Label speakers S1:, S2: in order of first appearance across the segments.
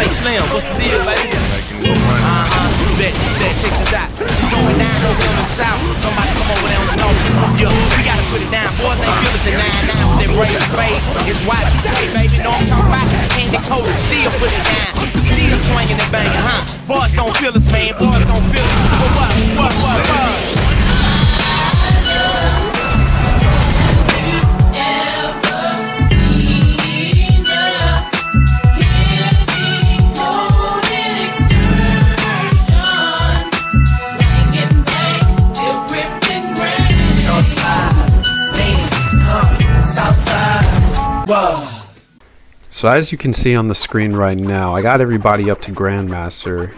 S1: Hey Slim, what's the deal, baby?
S2: Making this money.
S1: You bet, check this out. It's going down over on the south. Somebody come over there on the north. Yo, we gotta put it down. Boys ain't feel us in 9-9 with that brave spade. It's Y2K, baby. Know I'm talking about? Candy coated, still put it down. Still swinging and banging, huh? Boys gon' feel us, man. Boys gon' feel us. What?
S3: So as you can see on the screen right now, I got everybody up to Grandmaster,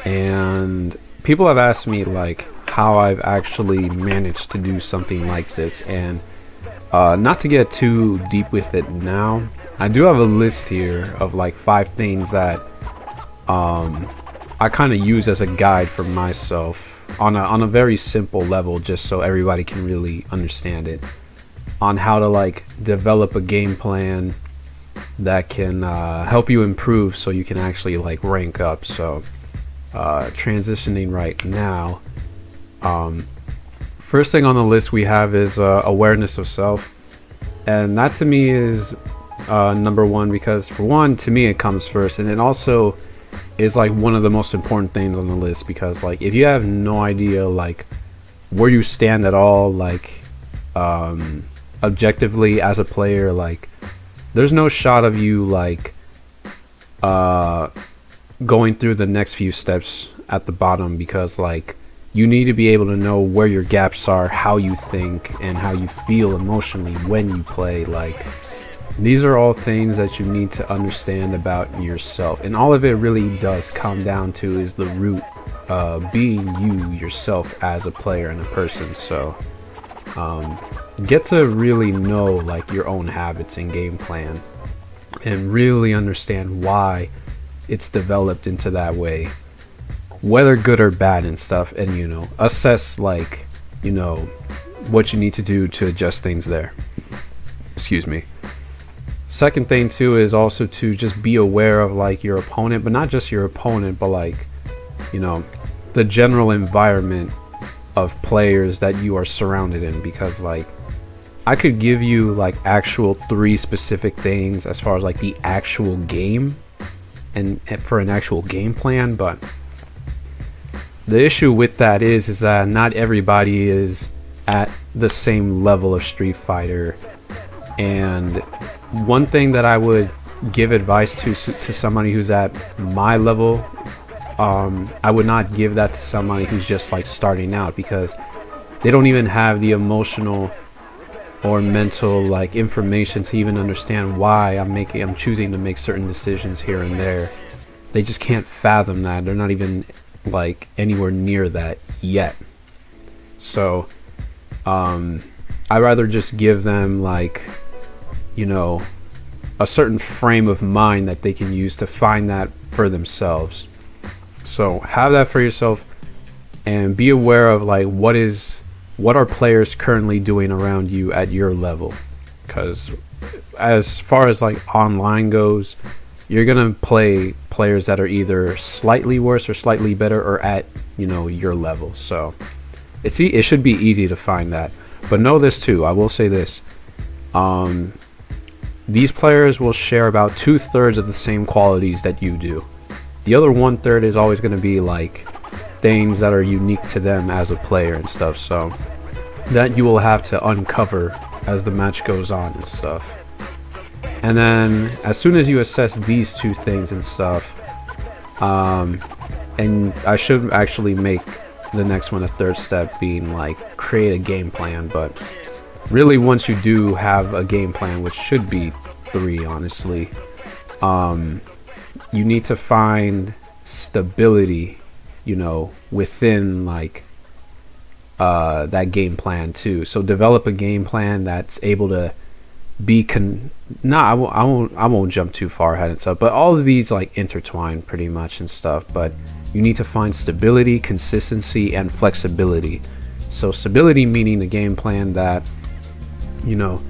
S3: and people have asked me like how I've actually managed to do something like this, and not to get too deep with it now, I do have a list here of like 5 things that I kind of use as a guide for myself on a very simple level, just so everybody can really understand it, on how to like develop a game plan that can help you improve so you can actually like rank up. So transitioning right now, first thing on the list we have is awareness of self, and that to me is number one, because for one, to me it comes first, and it also is like one of the most important things on the list, because like if you have no idea like where you stand at all, like objectively as a player, like there's no shot of you like going through the next few steps at the bottom, because like you need to be able to know where your gaps are, how you think, and how you feel emotionally when you play. Like these are all things that you need to understand about yourself, and all of it really does come down to is the root being you yourself as a player and a person. So get to really know like your own habits and game plan, and really understand why it's developed into that way, whether good or bad and stuff, and you know, assess like, you know, what you need to do to adjust things there. Excuse me. Second thing too is also to just be aware of like your opponent, but not just your opponent, but like, you know, the general environment of players that you are surrounded in, because like I could give you like actual 3 specific things as far as like the actual game and for an actual game plan, but the issue with that is that not everybody is at the same level of Street Fighter. And one thing that I would give advice to somebody who's at my level, I would not give that to somebody who's just like starting out, because they don't even have the emotional or mental like information to even understand why I'm choosing to make certain decisions here and there. They just can't fathom that. They're not even like anywhere near that yet. So I'd rather just give them like, you know, a certain frame of mind that they can use to find that for themselves. So have that for yourself, and be aware of like what are players currently doing around you at your level, because as far as like online goes, you're gonna play players that are either slightly worse or slightly better, or at, you know, your level. So it should be easy to find that. But know this too, I will say this, these players will share about 2/3 of the same qualities that you do. The other 1/3 is always going to be like things that are unique to them as a player and stuff, so that you will have to uncover as the match goes on and stuff. And then as soon as you assess these 2 things and stuff, and I should actually make the next one a 3rd step, being like create a game plan. But really, once you do have a game plan, which should be 3 honestly, you need to find stability, you know, within like that game plan too. So develop a game plan that's able to be I won't jump too far ahead and stuff, but all of these like intertwine pretty much and stuff. But you need to find stability, consistency, and flexibility. So stability meaning a game plan that, you know,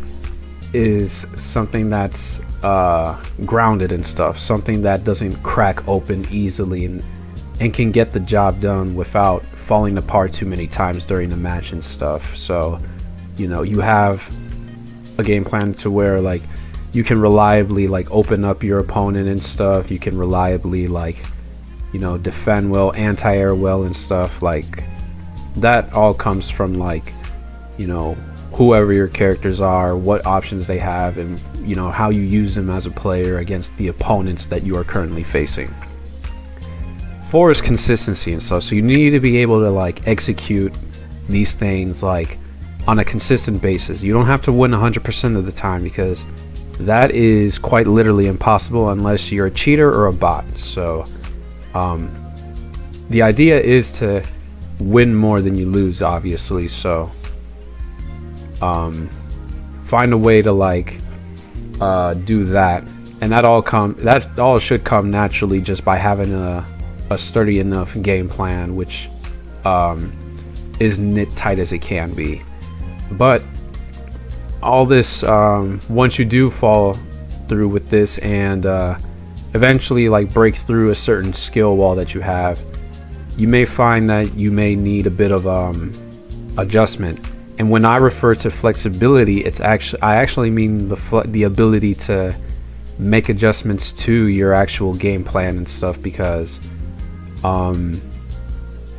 S3: is something that's grounded and stuff, something that doesn't crack open easily and can get the job done without falling apart too many times during the match and stuff. So, you know, you have a game plan to where like you can reliably like open up your opponent and stuff. You can reliably like, you know, defend well, anti-air well and stuff. Like that all comes from like, you know, whoever your characters are, what options they have, and you know how you use them as a player against the opponents that you are currently facing. 4 is consistency and stuff, so you need to be able to like execute these things like on a consistent basis. You don't have to win 100% of the time, because that is quite literally impossible unless you're a cheater or a bot. So the idea is to win more than you lose, obviously. So find a way to like do that, and that all should come naturally just by having a sturdy enough game plan, which is knit tight as it can be. But all this, once you do fall through with this and eventually like break through a certain skill wall that you have, you may find that you may need a bit of adjustment. And when I refer to flexibility, I actually mean the ability to make adjustments to your actual game plan and stuff, because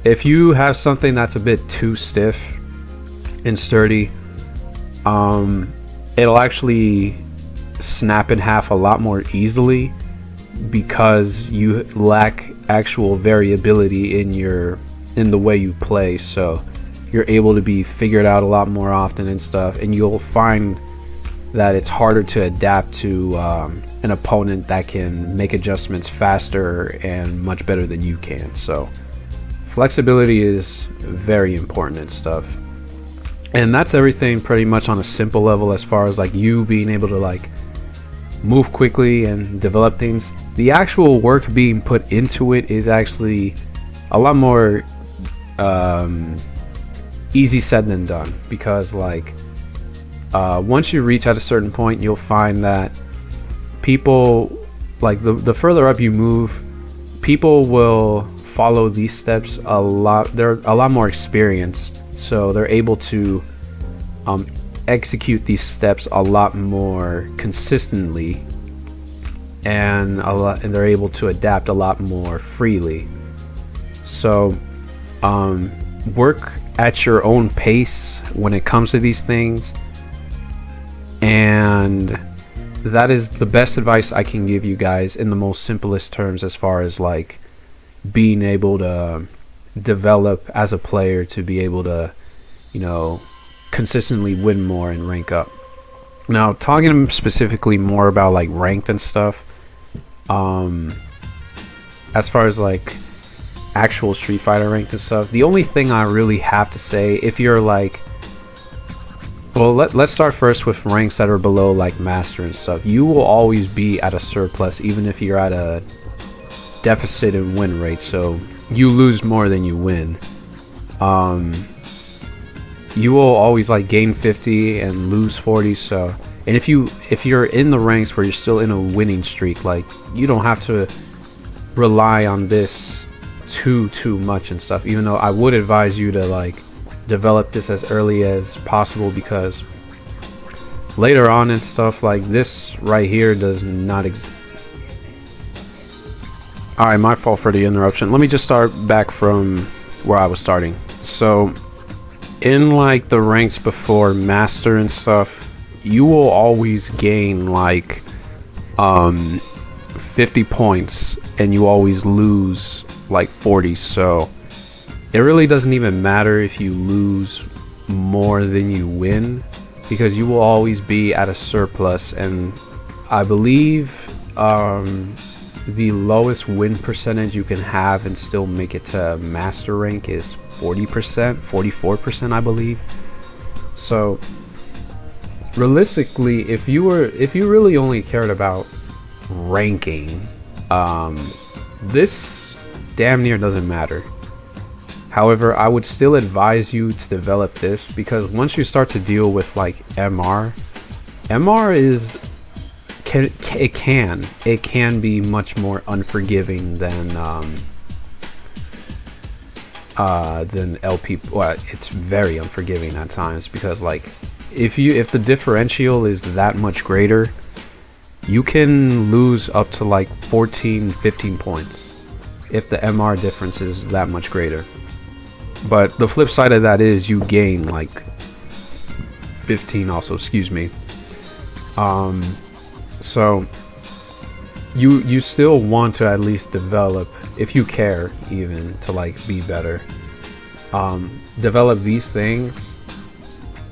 S3: if you have something that's a bit too stiff and sturdy, it'll actually snap in half a lot more easily, because you lack actual variability in the way you play. So you're able to be figured out a lot more often and stuff, and you'll find that it's harder to adapt to an opponent that can make adjustments faster and much better than you can. So flexibility is very important and stuff. And that's everything pretty much on a simple level, as far as like you being able to like move quickly and develop things. The actual work being put into it is actually a lot more easy said than done, because like once you reach at a certain point, you'll find that people, like the further up you move, people will follow these steps a lot. They're a lot more experienced, so they're able to execute these steps a lot more consistently, and they're able to adapt a lot more freely. So work at your own pace when it comes to these things, and that is the best advice I can give you guys in the most simplest terms, as far as like being able to develop as a player to be able to, you know, consistently win more and rank up. Now, talking specifically more about like ranked and stuff, as far as like actual Street Fighter ranked and stuff, the only thing I really have to say, if you're like, well, let's start first with ranks that are below like Master and stuff. You will always be at a surplus, even if you're at a deficit in win rate, so you lose more than you win. You will always like gain 50 and lose 40. So, and if you're in the ranks where you're still in a winning streak, like you don't have to rely on this too much and stuff, even though I would advise you to like develop this as early as possible, because later on and stuff like this right here does not exist. Alright, my fault for the interruption. Let me just start back from where I was starting. So in like the ranks before Master and stuff, you will always gain like 50 points, and you always lose like 40. So it really doesn't even matter if you lose more than you win, because you will always be at a surplus. And I believe the lowest win percentage you can have and still make it to Master rank is 40%, 44%, I believe. So realistically, if you really only cared about ranking, this damn near doesn't matter. However, I would still advise you to develop this, because once you start to deal with like MR it can be much more unforgiving than LP. Well, it's very unforgiving at times, because like if the differential is that much greater, you can lose up to like 14-15 points if the MR difference is that much greater. But the flip side of that is you gain like 15 also, excuse me. So you still want to at least develop, if you care even, to like be better. Develop these things,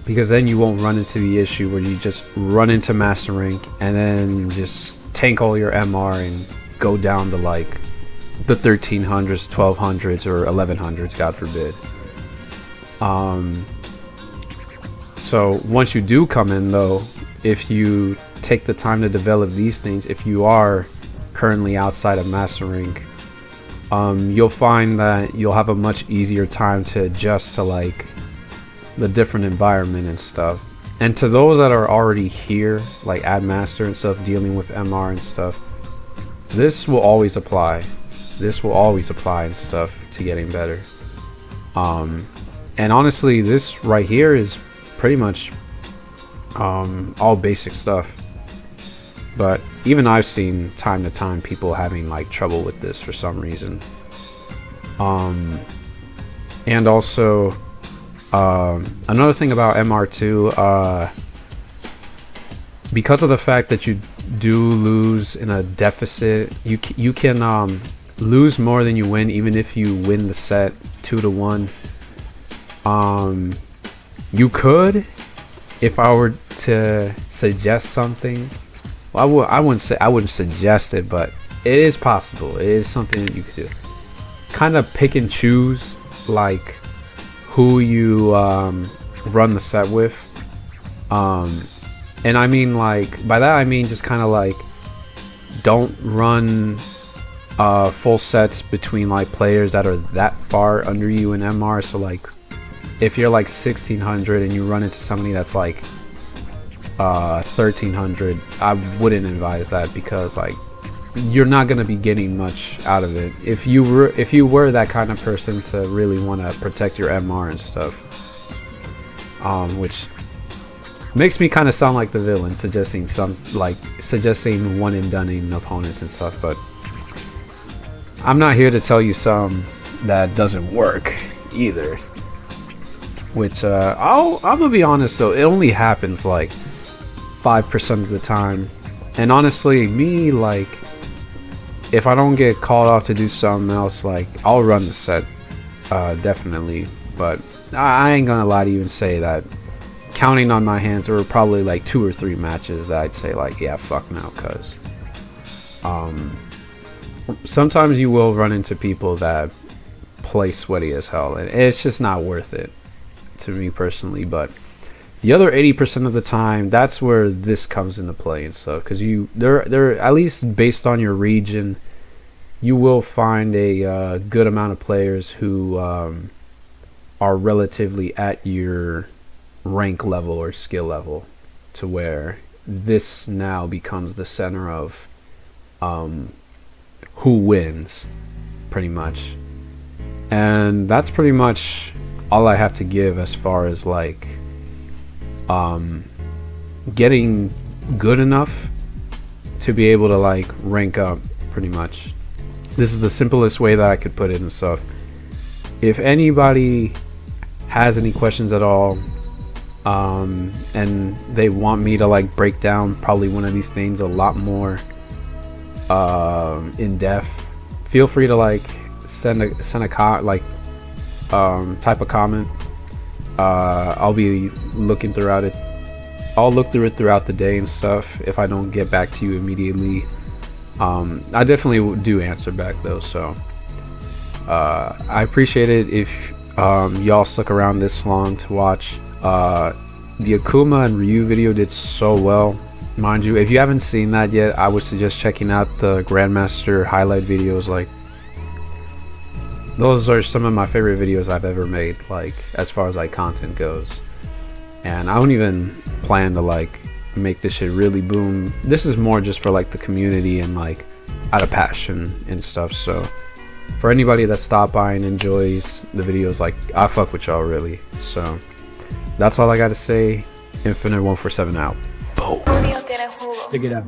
S3: because then you won't run into the issue where you just run into Master Rank and then just tank all your MR and go down to like the 1300s, 1200s, or 1100s, God forbid. So once you do come in though, if you take the time to develop these things, if you are currently outside of Master Rank, you'll find that you'll have a much easier time to adjust to like the different environment and stuff. And to those that are already here, like at Master and stuff, dealing with MR and stuff, this will always apply. This will always apply and stuff to getting better. And honestly, this right here is pretty much all basic stuff. But even I've seen time to time people having like trouble with this for some reason. And also another thing about MR2, because of the fact that you do lose in a deficit, you can lose more than you win, even if you win the set 2-1. You could, if I were to suggest something, well, I wouldn't suggest it, but it is possible. It is something that you could do. Kind of pick and choose like who you run the set with. And I mean, like, by that I mean just kind of like don't run full sets between like players that are that far under you in MR. So like if you're like 1600 and you run into somebody that's like 1300, I wouldn't advise that, because like you're not going to be getting much out of it. If you were that kind of person to really want to protect your MR and stuff, which makes me kind of sound like the villain, suggesting one and doneing opponents and stuff, but I'm not here to tell you some that doesn't work either. Which I'm gonna be honest though, it only happens like 5% of the time. And honestly, me, like, if I don't get called off to do something else, like, I'll run the set, definitely. But I ain't gonna lie to you and say that, counting on my hands, there were probably like 2 or 3 matches that I'd say like, yeah, fuck no, cause sometimes you will run into people that play sweaty as hell, and it's just not worth it to me personally. But the other 80% of the time, that's where this comes into play and stuff, because they're at least based on your region, you will find a good amount of players who are relatively at your rank level or skill level, to where this now becomes the center of who wins, pretty much. And that's pretty much all I have to give as far as like getting good enough to be able to like rank up, pretty much. This is the simplest way that I could put it and stuff. If anybody has any questions at all, and they want me to like break down probably one of these things a lot more in depth, feel free to like send a type of comment. I'll be looking throughout it. I'll look through it throughout the day and stuff. If I don't get back to you immediately, I definitely do answer back though. So I appreciate it if y'all stuck around this long to watch. The Akuma and Ryu video did so well, mind you. If you haven't seen that yet, I would suggest checking out the Grandmaster highlight videos. Like, those are some of my favorite videos I've ever made, like as far as like content goes. And I don't even plan to like make this shit really boom. This is more just for like the community and like out of passion and stuff. So for anybody that stopped by and enjoys the videos, like, I fuck with y'all really. So that's all I gotta say. Infinite 147 out. Boom.
S2: Check it out.